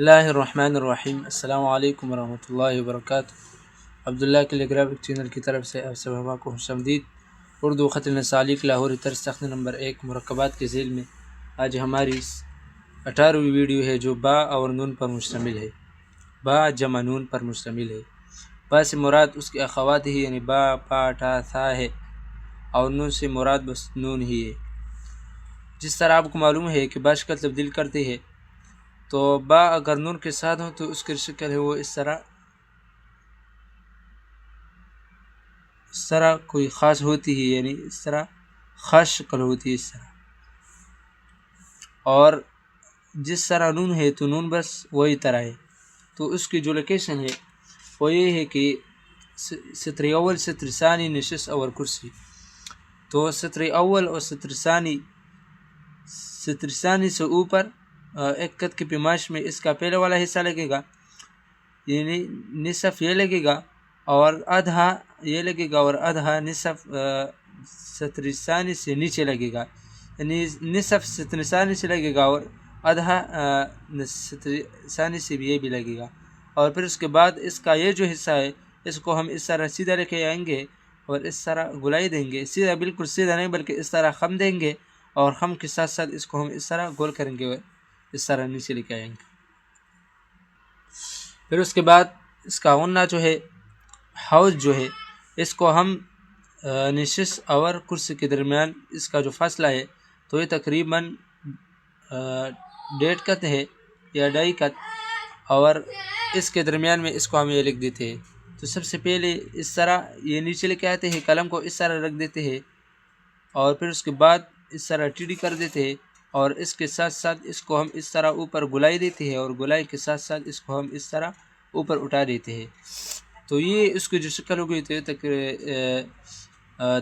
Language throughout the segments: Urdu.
اللہ الرحمن الرحیم۔ السلام علیکم ورحمۃ اللہ وبرکاتہ۔ عبداللہ کیلیگرافک چینل کی طرف سے آپ سب کو خوش آمدید۔ اردو خط نسالک لاہور طرز تخت نمبر 1 مرکبات کے ذیل میں آج ہماری 18ویں ویڈیو ہے جو با اور نون پر مشتمل ہے۔ با جمع نون پر مشتمل ہے۔ با سے مراد اس کے اخوات ہی یعنی با، پا، ٹا، تھا ہے، اور نون سے مراد بس نون ہی ہے۔ جس طرح آپ کو معلوم ہے کہ با شکل تبدیل کرتے ہیں، تو با اگر نون کے ساتھ ہو تو اس کی شکل ہے وہ اس طرح کوئی خاص ہوتی ہے، یعنی اس طرح خاص شکل ہوتی ہے اس طرح۔ اور جس طرح نون ہے تو نون بس وہی طرح ہے، تو اس کی جو لوکیشن ہے وہ یہ ہے کہ سطر اول، سطر ثانی، نشست اور کرسی۔ تو سطر اول اور سطر ثانی سے اوپر ایک قط کی پیمائش میں اس کا پہلے والا حصہ لگے گا، یعنی نصف یہ لگے گا اور آدھا یہ لگے گا، اور آدھا نصف سطر ثانی سے نیچے لگے گا، یعنی نصف سطر ثانی سے لگے گا اور آدھا سطر ثانی سے بھی یہ بھی لگے گا۔ اور پھر اس کے بعد اس کا یہ جو حصہ ہے اس کو ہم اس طرح سیدھا لے کے آئیں گے اور اس طرح گلائی دیں گے، سیدھا بالکل سیدھا نہیں بلکہ اس طرح خم دیں گے، اور خم کے ساتھ ساتھ اس کو ہم اس طرح گول کریں گے اور اس طرح نیچے لے کے آئیں گے۔ پھر اس کے بعد اس کا غنہ جو ہے، حوض جو ہے، اس کو ہم نشست اور کرسی کے درمیان اس کا جو فاصلہ ہے تو یہ تقریباً 1.5 قط ہے یا 2.5 قط، اور اس کے درمیان میں اس کو ہم یہ لکھ دیتے ہیں۔ تو سب سے پہلے اس طرح یہ نیچے لے کے آتے ہیں، قلم کو اس طرح رکھ دیتے ہیں، اور پھر اس کے بعد اس طرح ٹیڑھی کر دیتے ہیں، اور اس کے ساتھ ساتھ اس کو ہم اس طرح اوپر گلائی دیتے ہیں، اور گلائی کے ساتھ ساتھ اس کو ہم اس طرح اوپر اٹھا دیتے ہیں۔ تو یہ اس کی جو شکل ہو گئی تو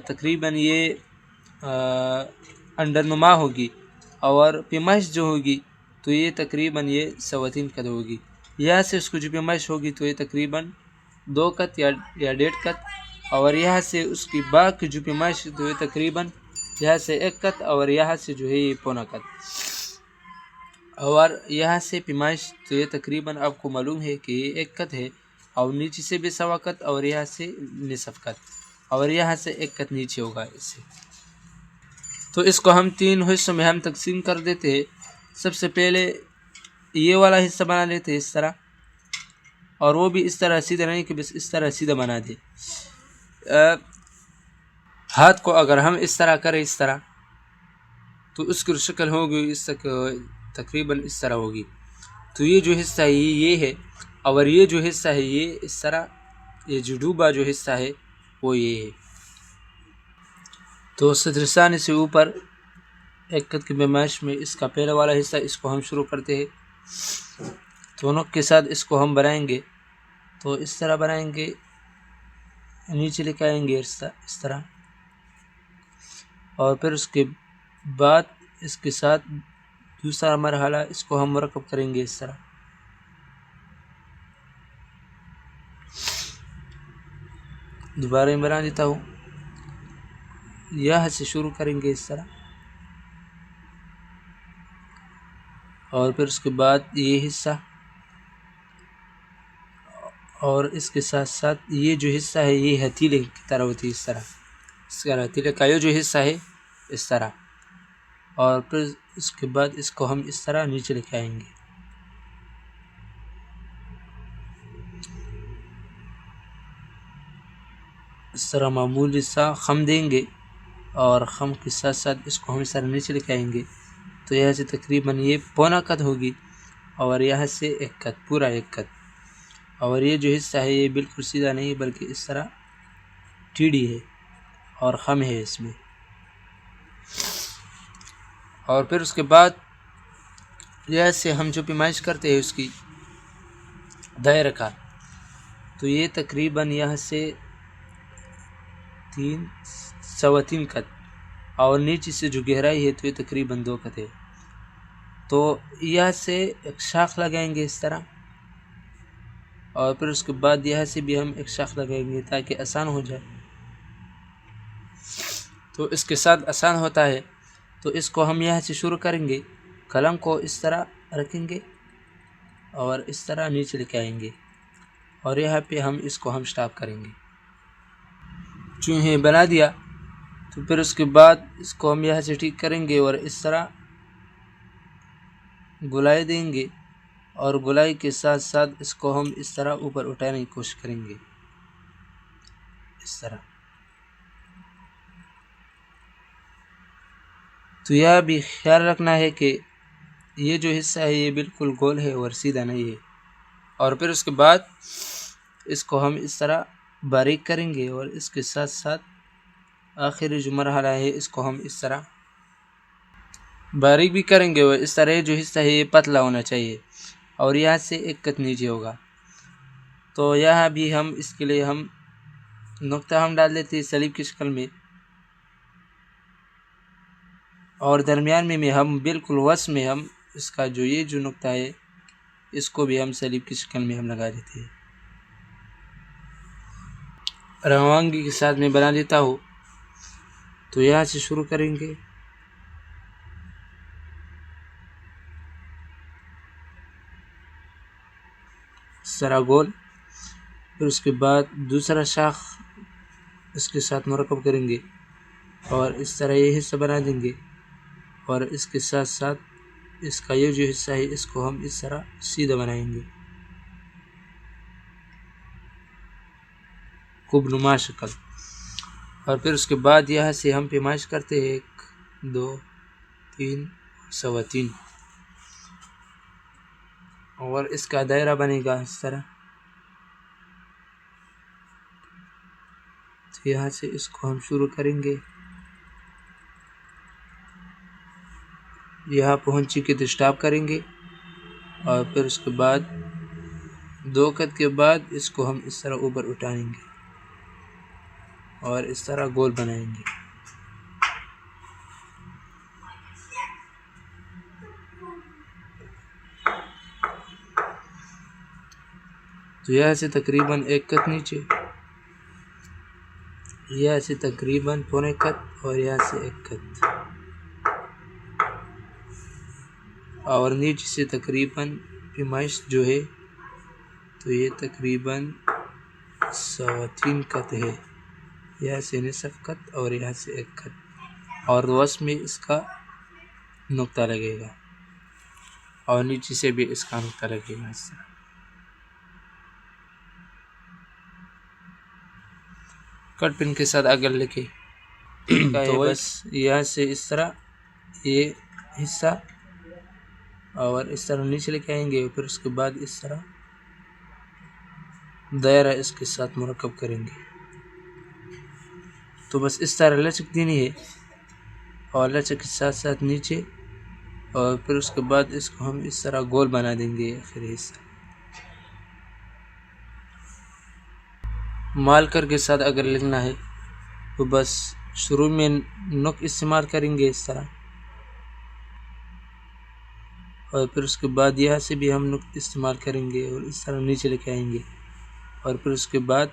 تقریباً یہ انڈرنما ہوگی، اور پیمائش جو ہوگی تو یہ تقریباً یہ 3.25 قط ہوگی۔ یہاں سے اس کو جو پیمائش ہوگی تو یہ تقریباً 2 قط یا 1.5 قط، اور یہاں سے اس کی با کی جو پیمائش تو یہ تقریباً یہاں سے 1 قط، اور یہاں سے جو ہے یہ 1.25 قط، اور یہاں سے پیمائش تو یہ تقریباً آپ کو معلوم ہے کہ یہ 1 قط ہے، اور نیچے سے بھی 1.25 قط، اور یہاں سے نصف قط، اور یہاں سے 1 قط نیچے ہوگا اس سے۔ تو اس کو ہم 3 حصوں میں ہم تقسیم کر دیتے ہیں۔ سب سے پہلے یہ والا حصہ بنا لیتے ہیں اس طرح، اور وہ بھی اس طرح سیدھا نہیں کہ بس اس طرح سیدھا بنا دے۔ ہاتھ کو اگر ہم اس طرح کریں اس طرح تو اس کی شکل ہوگی اس تک تقریباً اس طرح ہوگی۔ تو یہ جو حصہ ہے یہ ہے، اور یہ جو حصہ ہے یہ اس طرح، یہ جو ڈوبا جو حصہ ہے وہ یہ ہے۔ تو سطر ثانی سے اوپر 1 قط کی پیمائش میں اس کا پہلا والا حصہ اس کو ہم شروع کرتے ہیں، تو نق کے ساتھ اس کو ہم بنائیں گے، تو اس طرح بنائیں گے، نیچے لے کے آئیں گے اس طرح، اور پھر اس کے بعد اس کے ساتھ دوسرا مرحلہ اس کو ہم مرکب کریں گے اس طرح۔ دوبارہ بنا دیتا ہوں، یہاں سے شروع کریں گے اس طرح، اور پھر اس کے بعد یہ حصہ، اور اس کے ساتھ ساتھ یہ جو حصہ ہے یہ ہتھیلے کی طرح ہوتی ہے اس طرح، اس کا ہتھیلے کا یہ جو حصہ ہے اس طرح، اور پھر اس کے بعد اس کو ہم اس طرح نیچے لے کے آئیں گے۔ اس طرح معمولی سا خم دیں گے، اور خم کے ساتھ ساتھ اس کو ہم اس طرح نیچے لے کے آئیں گے، تو یہاں سے تقریباً یہ 1.25 قط ہوگی، اور یہاں سے 1 قط، پورا 1 قط، اور یہ جو حصہ ہے یہ بالکل سیدھا نہیں بلکہ اس طرح ٹیڑھی ہے اور خم ہے اس میں۔ اور پھر اس کے بعد یہاں سے ہم جو پیمائش کرتے ہیں اس کی دائرہ کا، تو یہ تقریباً یہاں سے 3.25 قط، اور نیچے سے جو گہرائی ہے تو یہ تقریباً 2 قط ہے۔ تو یہاں سے ایک شاخ لگائیں گے اس طرح، اور پھر اس کے بعد یہاں سے بھی ہم ایک شاخ لگائیں گے تاکہ آسان ہو جائے۔ تو اس کے ساتھ آسان ہوتا ہے، تو اس کو ہم یہاں سے شروع کریں گے، قلم کو اس طرح رکھیں گے، اور اس طرح نیچے لے کے آئیں گے، اور یہاں پہ ہم اس کو سٹاپ کریں گے۔ چونکہ بنا دیا تو پھر اس کے بعد اس کو ہم یہاں سے ٹھیک کریں گے اور اس طرح گلائی دیں گے، اور گلائی کے ساتھ ساتھ اس کو ہم اس طرح اوپر اٹھانے کی کوشش کریں گے، اس طرح۔ تو یہ بھی خیال رکھنا ہے کہ یہ جو حصہ ہے یہ بالکل گول ہے اور سیدھا نہیں ہے، اور پھر اس کے بعد اس کو ہم اس طرح باریک کریں گے، اور اس کے ساتھ ساتھ آخری جو مرحلہ ہے اس کو ہم اس طرح باریک بھی کریں گے، اور اس طرح جو حصہ ہے یہ پتلا ہونا چاہیے، اور یہاں سے ایک کت نیچے ہوگا۔ تو یہاں بھی ہم اس کے لیے ہم نقطہ ہم ڈال دیتے ہیں سلیب کی شکل میں، اور درمیان میں ہم بالکل وسط میں ہم اس کا جو یہ جو نقطہ ہے اس کو بھی ہم سلیب کی شکل میں ہم لگا دیتے ہیں۔ روانگی کے ساتھ میں بنا دیتا ہوں، تو یہاں سے شروع کریں گے، اس طرح گول، پھر اس کے بعد دوسرا شاخ اس کے ساتھ مرکب کریں گے، اور اس طرح یہ حصہ بنا دیں گے، اور اس کے ساتھ ساتھ اس کا یہ جو حصہ ہے اس کو ہم اس طرح سیدھا بنائیں گے، کب نما شکل، اور پھر اس کے بعد یہاں سے ہم پیمائش کرتے ہیں 1 2 3 سوا 3، اور اس کا دائرہ بنے گا اس طرح۔ تو یہاں سے اس کو ہم شروع کریں گے، یہاں پہنچے کے تو سٹاپ کریں گے، اور پھر اس کے بعد 2 قط کے بعد اس کو ہم اس طرح اوپر اٹھائیں گے، اور اس طرح گول بنائیں گے۔ تو یہاں سے تقریباً 1 قط نیچے، یہاں سے تقریباً پونے قط، اور یہاں سے 1 قط، اور نیچے سے تقریباً پیمائش جو ہے تو یہ تقریباً 3.25 قط ہے، یہاں سے نصف قط اور یہاں سے 1 قط، اور وسط میں اس کا نقطہ لگے گا، اور نیچے سے بھی اس کا نقطہ لگے گا، اس طرح۔ کٹ پن کے ساتھ اگر لکھے تو بس یہاں سے اس طرح یہ حصہ، اور اس طرح نیچے لے کے آئیں گے، پھر اس کے بعد اس طرح دائرہ اس کے ساتھ مرکب کریں گے۔ تو بس اس طرح لچک دینی ہے، اور لچک کے ساتھ ساتھ نیچے، اور پھر اس کے بعد اس کو ہم اس طرح گول بنا دیں گے۔ آخری حصہ مارکر کے ساتھ اگر لکھنا ہے تو بس شروع میں نق استعمال کریں گے اس طرح، اور پھر اس کے بعد یہاں سے بھی ہم نقط استعمال کریں گے، اور اس طرح نیچے لے کے آئیں گے، اور پھر اس کے بعد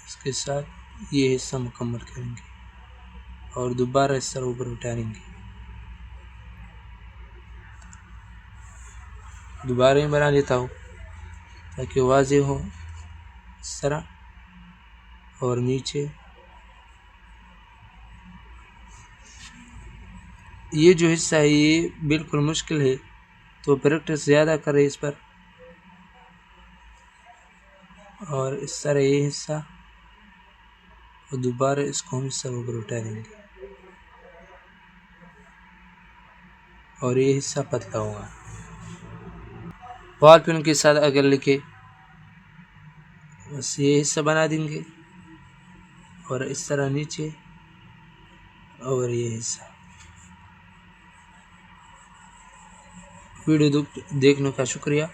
اس کے ساتھ یہ حصہ مکمل کریں گے، اور دوبارہ اس طرح اوپر اٹھائیں گے۔ دوبارہ ہی بنا لیتا ہوں تاکہ واضح ہو، اس طرح، اور نیچے یہ جو حصہ ہے یہ بالکل مشکل ہے، تو پریکٹس زیادہ کرے اس پر، اور اس طرح یہ حصہ، اور دوبارہ اس کو ہم اس طرح اوپر اٹھا دیں گے، اور یہ حصہ پتلا ہوگا۔ بال پن کے ساتھ اگر لکھے بس یہ حصہ بنا دیں گے، اور اس طرح نیچے، اور یہ حصہ۔ ویڈیو دیکھنے کا شکریہ۔